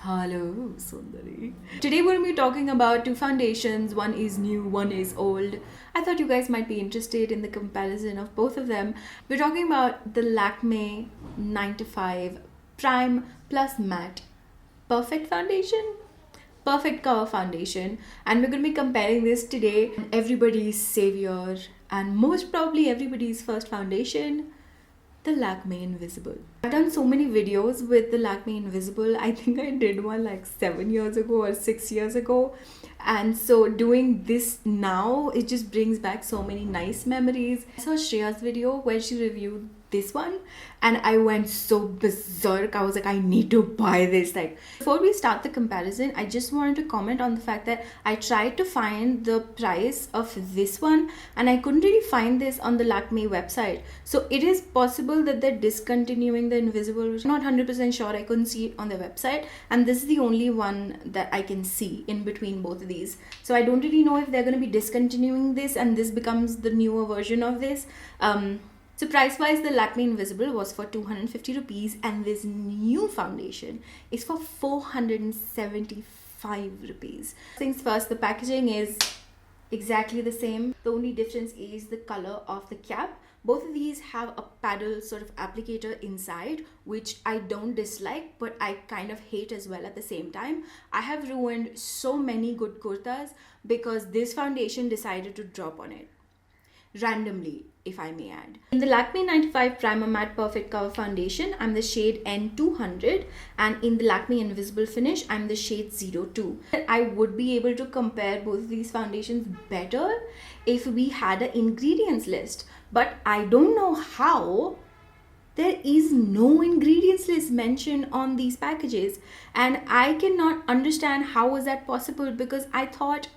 Hello, Sundari. Today we're going to be talking about two foundations. One is new, one is old. I thought you guys might be interested in the comparison of both of them. We're talking about the Lakme 9 to 5 Prime Plus Matte Perfect Foundation. Perfect cover foundation, and we're going to be comparing this today. Everybody's savior, and most probably everybody's first foundation, the Lakme Invisible. I've done so many videos with the Lakme Invisible. I think I did one like 7 years ago or 6 years ago. And so doing this now, it just brings back so many nice memories. I saw Shreya's video where she reviewed this one and I went so berserk. I was like, I need to buy this. Like, before we start the comparison, I just wanted to comment on the fact that I tried to find the price of this one and I couldn't really find this on the Lakme website. So it is possible that they're discontinuing the Invisible, which I'm not 100% sure. I couldn't see it on their website, and this is the only one that I can see in between both of these. So I don't really know if they're going to be discontinuing this and this becomes the newer version of this. So price wise, the Lakme Invisible was for 250 rupees and this new foundation is for 475 rupees. Things first, the packaging is exactly the same. The only difference is the color of the cap. Both of these have a paddle sort of applicator inside, which I don't dislike, but I kind of hate as well at the same time. I have ruined so many good kurtas because this foundation decided to drop on it randomly, if I may add. In the Lakme 95 Primer Matte Perfect Cover Foundation, I'm the shade N200, and in the Lakme Invisible Finish, I'm the shade 02. I would be able to compare both of these foundations better if we had an ingredients list, but I don't know how. There is no ingredients list mentioned on these packages, and I cannot understand how was that possible, because I thought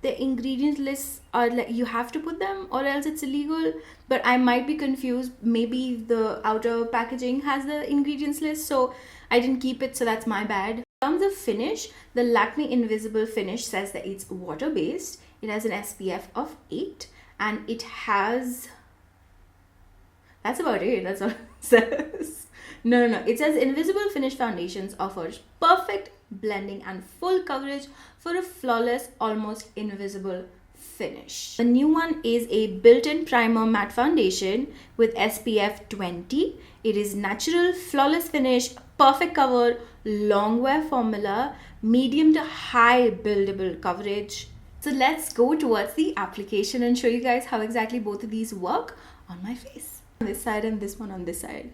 the ingredient lists are like you have to put them or else it's illegal, but I might be confused. Maybe the outer packaging has the ingredients list, so I didn't keep it, so that's my bad. In terms of finish, the Lakme Invisible Finish says that it's water based, it has an SPF of 8, and it has, that's about it, that's all it says. No, it says Invisible Finish Foundations offers perfect blending and full coverage for a flawless, almost invisible finish. The new one is a built-in primer matte foundation with SPF 20. It is natural, flawless finish, perfect cover, long wear formula, medium to high buildable coverage. So let's go towards the application and show you guys how exactly both of these work on my face. On this side and this one on this side.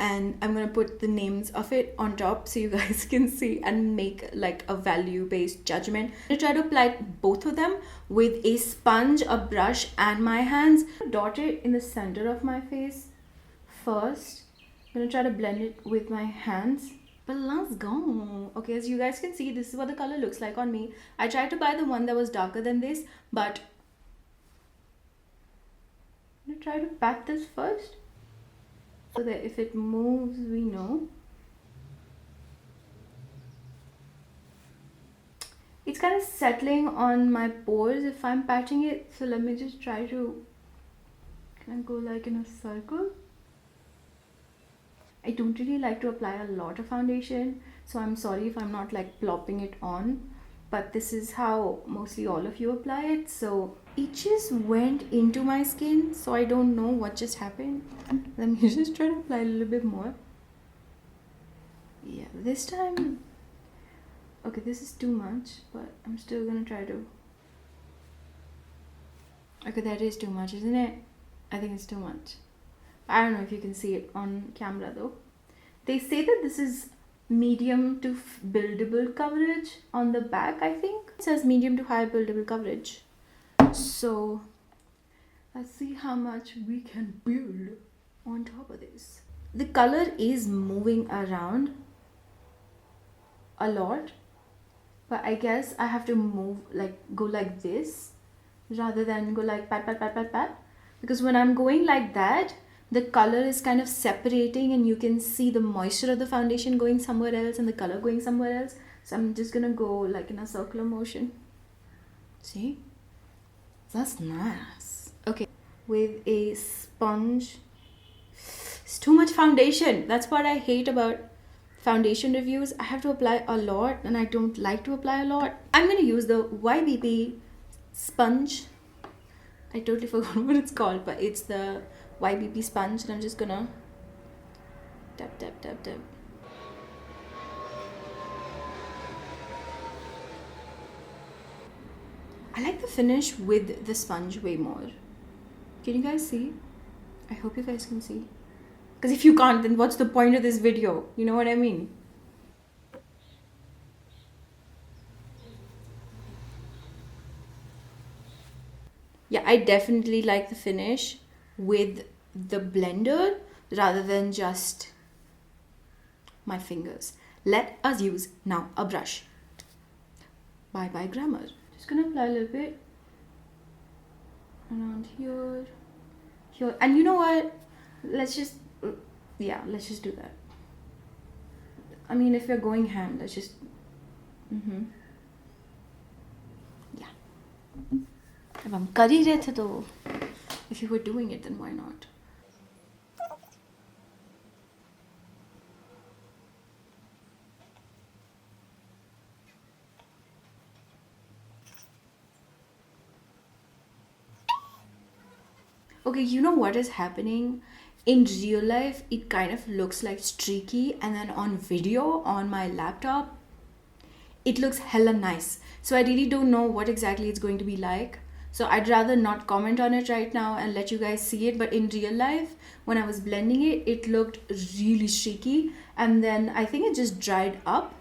And I'm gonna put the names of it on top so you guys can see and make like a value-based judgment. I'm gonna try to apply both of them with a sponge, a brush, and my hands. Dot it in the center of my face first. I'm gonna try to blend it with my hands. But let's go. Okay, as you guys can see, this is what the color looks like on me. I tried to buy the one that was darker than this, but I'm gonna try to pat this first, so that if it moves, we know. It's kind of settling on my pores if I'm patching it. So let me just try to kind of go like in a circle. I don't really like to apply a lot of foundation, so I'm sorry if I'm not like plopping it on, but this is how mostly all of you apply it. So it just went into my skin, so I don't know what just happened. Let me just try to apply a little bit more. Yeah, this time, okay, this is too much, but I'm still gonna try to. Okay, that is too much, isn't it? I think it's too much. I don't know if you can see it on camera though. They say that this is medium to buildable coverage on the back. I think it says medium to high buildable coverage. So let's see how much we can build on top of this. The color is moving around a lot, but I guess I have to move like go like this rather than go like pat pat pat pat pat, because when I'm going like that, the color is kind of separating and you can see the moisture of the foundation going somewhere else and the color going somewhere else. So I'm just gonna go like in a circular motion. See? That's nice. Okay, with a sponge. It's too much foundation. That's what I hate about foundation reviews, I have to apply a lot and I don't like to apply a lot. I'm going to use the YBP sponge. I totally forgot what it's called, but it's the YBP sponge, and I'm just gonna tap tap tap tap. I like the finish with the sponge way more. Can you guys see? I hope you guys can see. Because if you can't, then what's the point of this video? You know what I mean? Yeah, I definitely like the finish with the blender rather than just my fingers. Let us use now a brush. Bye bye grammar. Just gonna apply a little bit around here, here, and you know what? Let's just do that. I mean, if we're going ham, let's just yeah. If I'm cutting it though, if you were doing it, then why not? Okay, you know what is happening? In real life, it kind of looks like streaky, and then on video on my laptop, it looks hella nice. So I really don't know what exactly it's going to be like. So I'd rather not comment on it right now and let you guys see it. But in real life, when I was blending it, it looked really streaky, and then I think it just dried up,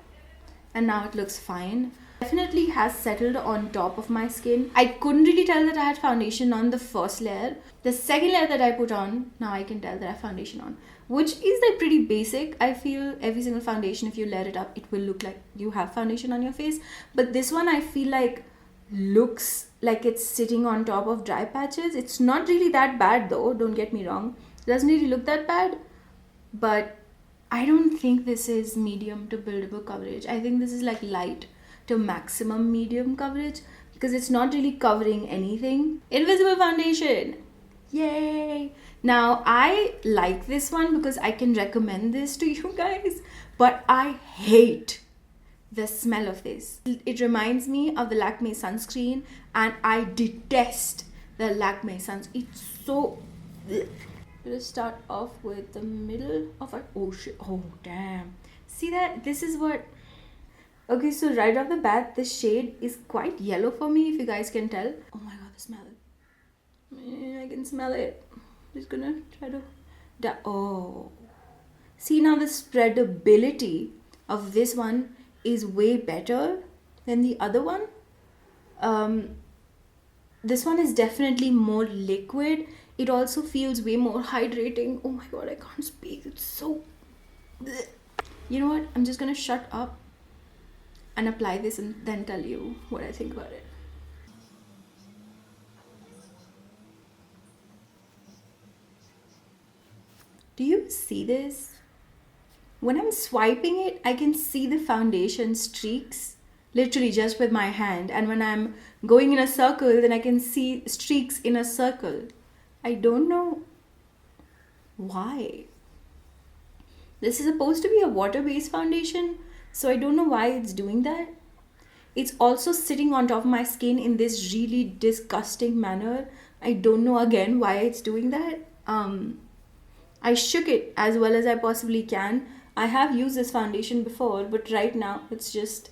and now it looks fine. Definitely has settled on top of my skin. I couldn't really tell that I had foundation on the first layer. The second layer that I put on, now I can tell that I have foundation on, which is like pretty basic. I feel every single foundation, if you layer it up, it will look like you have foundation on your face. But this one, I feel like looks like it's sitting on top of dry patches. It's not really that bad though, don't get me wrong. It doesn't really look that bad, but I don't think this is medium to buildable coverage. I think this is like light to maximum medium coverage, because it's not really covering anything. Invisible foundation, yay! Now I like this one because I can recommend this to you guys, but I hate the smell of this. It reminds me of the Lakme sunscreen, and I detest the Lakme sunscreen. It's so... Let's start off with the middle of our... Oh shit, oh damn. See that? This is what... Okay, so right off the bat, the shade is quite yellow for me, if you guys can tell. Oh my god, the smell. I can smell it. Just gonna try to... Oh. See, now the spreadability of this one is way better than the other one. This one is definitely more liquid. It also feels way more hydrating. Oh my god, I can't speak. It's so... You know what? I'm just gonna shut up and apply this and then tell you what I think about it. Do you see this? When I'm swiping it, I can see the foundation streaks literally just with my hand, and when I'm going in a circle, then I can see streaks in a circle. I don't know why. This is supposed to be a water-based foundation, so I don't know why it's doing that. It's also sitting on top of my skin in this really disgusting manner. I don't know again why it's doing that. I shook it as well as I possibly can. I have used this foundation before, but right now it's just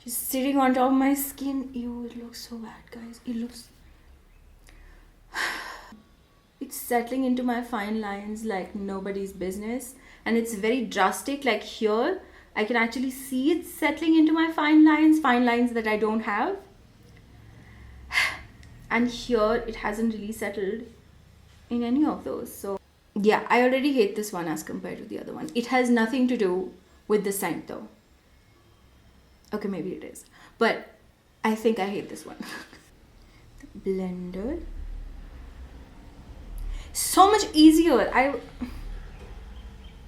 sitting on top of my skin. Ew, it looks so bad, guys. It looks... It's settling into my fine lines like nobody's business. And it's very drastic. Like here, I can actually see it settling into my fine lines that I don't have. And here, it hasn't really settled in any of those. So yeah, I already hate this one as compared to the other one. It has nothing to do with the scent though. Okay, maybe it is. But I think I hate this one. The blender. So much easier.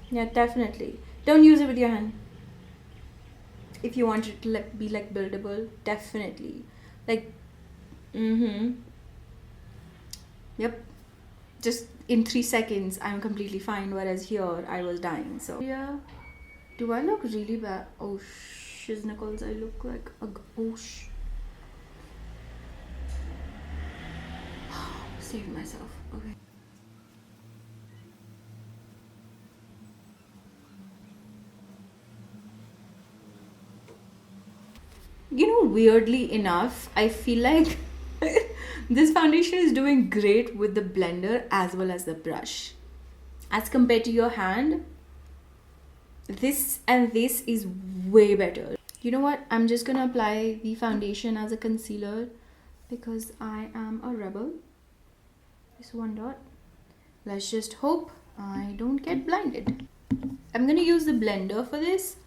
Yeah, definitely. Don't use it with your hand. If you want it to be like buildable, definitely. Like, Yep. Just in 3 seconds, I'm completely fine. Whereas here, I was dying. So yeah. Do I look really bad? Oh, shiznacles, I look like a ghost. Save myself. Okay. You know, weirdly enough, I feel like this foundation is doing great with the blender as well as the brush. As compared to your hand, this and this is way better. You know what? I'm just gonna apply the foundation as a concealer because I am a rebel. This one dot. Let's just hope I don't get blinded. I'm gonna use the blender for this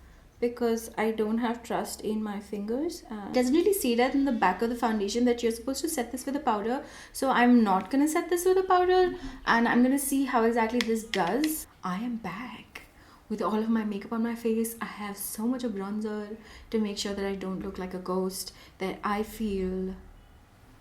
because I don't have trust in my fingers. It doesn't really say that in the back of the foundation that you're supposed to set this with a powder. So I'm not gonna set this with a powder, and I'm gonna see how exactly this does. I am back with all of my makeup on my face. I have so much of bronzer to make sure that I don't look like a ghost, that I feel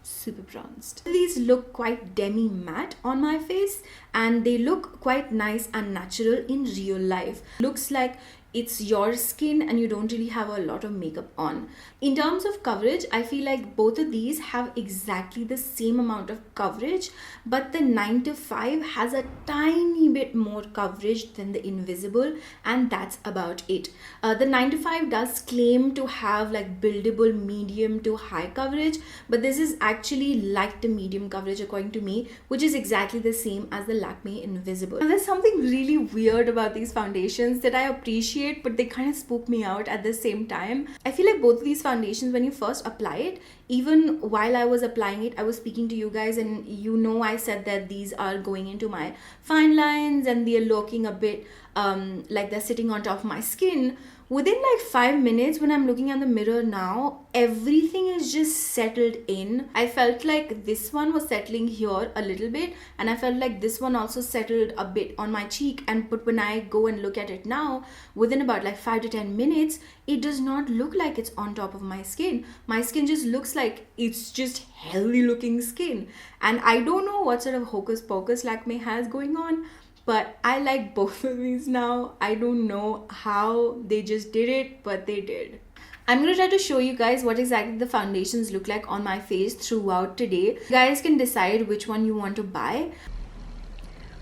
super bronzed. These look quite demi matte on my face, and they look quite nice and natural in real life. Looks like it's your skin and you don't really have a lot of makeup on. In terms of coverage, I feel like both of these have exactly the same amount of coverage, but the 9 to 5 has a tiny bit more coverage than the Invisible, and that's about it. The 9 to 5 does claim to have like buildable medium to high coverage, but this is actually light to medium coverage according to me, which is exactly the same as the Lakmé Invisible. Now, there's something really weird about these foundations that I appreciate, but they kind of spook me out at the same time. I feel like both of these foundations, when you first apply it, even while I was applying it, I was speaking to you guys, and you know I said that these are going into my fine lines and they're looking a bit like they're sitting on top of my skin. Within like 5 minutes, when I'm looking at the mirror now, everything is just settled in. I felt like this one was settling here a little bit, and I felt like this one also settled a bit on my cheek. But when I go and look at it now, within about like 5 to 10 minutes, it does not look like it's on top of my skin. My skin just looks like it's just healthy looking skin. And I don't know what sort of hocus pocus Lakme has going on, but I like both of these now. I don't know how they just did it, but they did. I'm going to try to show you guys what exactly the foundations look like on my face throughout today. You guys can decide which one you want to buy.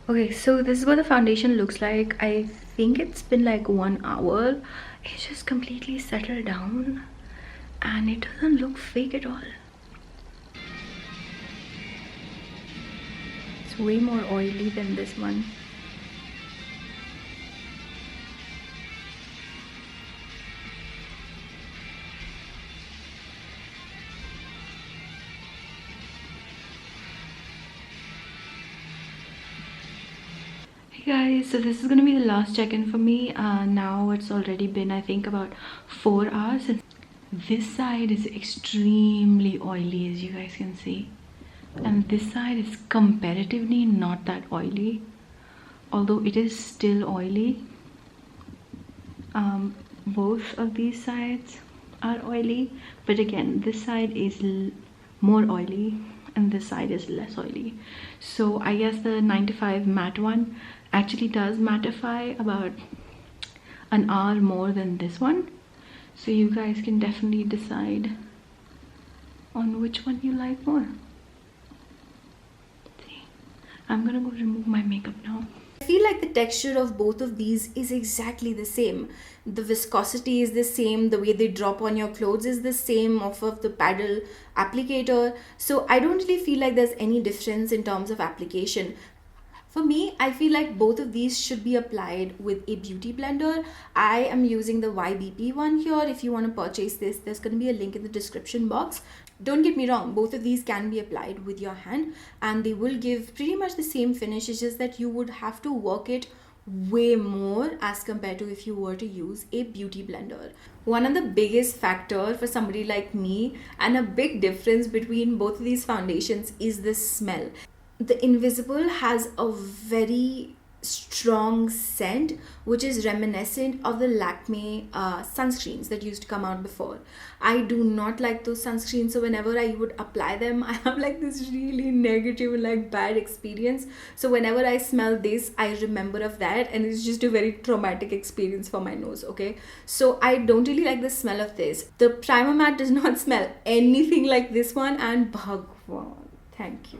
Okay, so this is what the foundation looks like. I think it's been like 1 hour. It's just completely settled down and it doesn't look fake at all. It's way more oily than this one. Guys, so this is gonna be the last check-in for me. Now it's already been, I think, about 4 hours. This side is extremely oily, as you guys can see, and this side is comparatively not that oily, although it is still oily. Both of these sides are oily, but again, this side is more oily and this side is less oily. So I guess the 9 to 5 matte one actually does mattify about an hour more than this one. So you guys can definitely decide on which one you like more. See, I'm gonna go remove my makeup now. I feel like the texture of both of these is exactly the same. The viscosity is the same, the way they drop on your clothes is the same off of the paddle applicator. So I don't really feel like there's any difference in terms of application. For me, I feel like both of these should be applied with a beauty blender. I am using the YBP one here. If you want to purchase this, there's going to be a link in the description box. Don't get me wrong, both of these can be applied with your hand and they will give pretty much the same finish. It's just that you would have to work it way more as compared to if you were to use a beauty blender. One of the biggest factor for somebody like me, and a big difference between both of these foundations, is the smell. The Invisible has a very strong scent which is reminiscent of the Lakme sunscreens that used to come out before. I do not like those sunscreens, so whenever I would apply them, I have like this really negative, like bad experience. So whenever I smell this, I remember of that, and it's just a very traumatic experience for my nose. Okay, so I don't really like the smell of this. The primer matte does not smell anything like this one, and Bhagwan, thank you.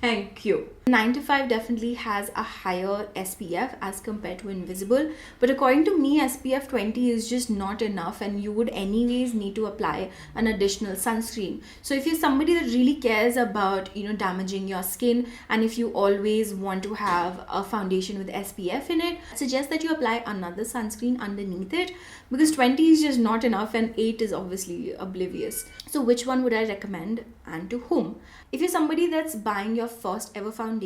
Thank you. 95 definitely has a higher SPF as compared to Invisible, but according to me, SPF 20 is just not enough, and you would anyways need to apply an additional sunscreen. So if you're somebody that really cares about, you know, damaging your skin, and if you always want to have a foundation with SPF in it, I suggest that you apply another sunscreen underneath it, because 20 is just not enough and 8 is obviously oblivious. So which one would I recommend, and to whom? If you're somebody that's buying your first ever foundation,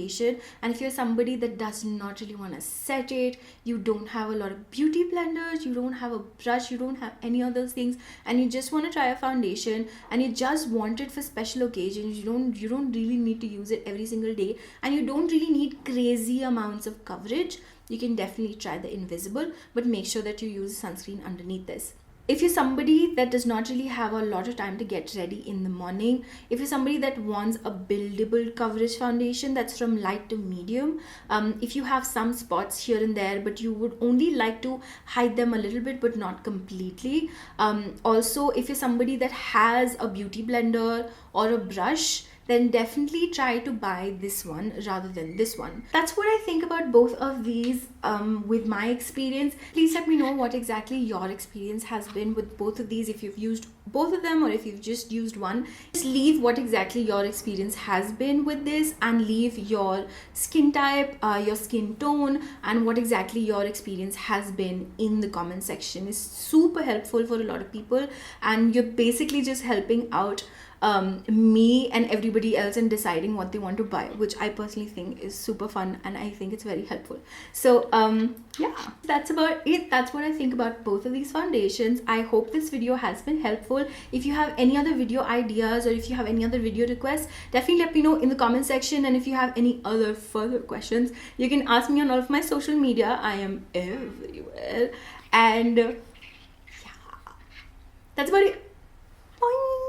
and if you're somebody that does not really want to set it, you don't have a lot of beauty blenders, you don't have a brush, you don't have any of those things, and you just want to try a foundation and you just want it for special occasions, you don't really need to use it every single day, and you don't really need crazy amounts of coverage, you can definitely try the Invisible, but make sure that you use sunscreen underneath this. If you're somebody that does not really have a lot of time to get ready in the morning, if you're somebody that wants a buildable coverage foundation that's from light to medium, if you have some spots here and there but you would only like to hide them a little bit but not completely, also if you're somebody that has a beauty blender or a brush, then definitely try to buy this one rather than this one. That's what I think about both of these with my experience. Please let me know what exactly your experience has been with both of these, if you've used both of them or if you've just used one. Just leave what exactly your experience has been with this, and leave your skin type, your skin tone, and what exactly your experience has been in the comment section. It's super helpful for a lot of people, and you're basically just helping out me and everybody else in deciding what they want to buy, which I personally think is super fun, and I think it's very helpful. So yeah, that's about it. That's what I think about both of these foundations. I hope this video has been helpful. If you have any other video ideas or if you have any other video requests, definitely let me know in the comment section, and if you have any other further questions, you can ask me on all of my social media. I am everywhere, and yeah, that's about it. Bye.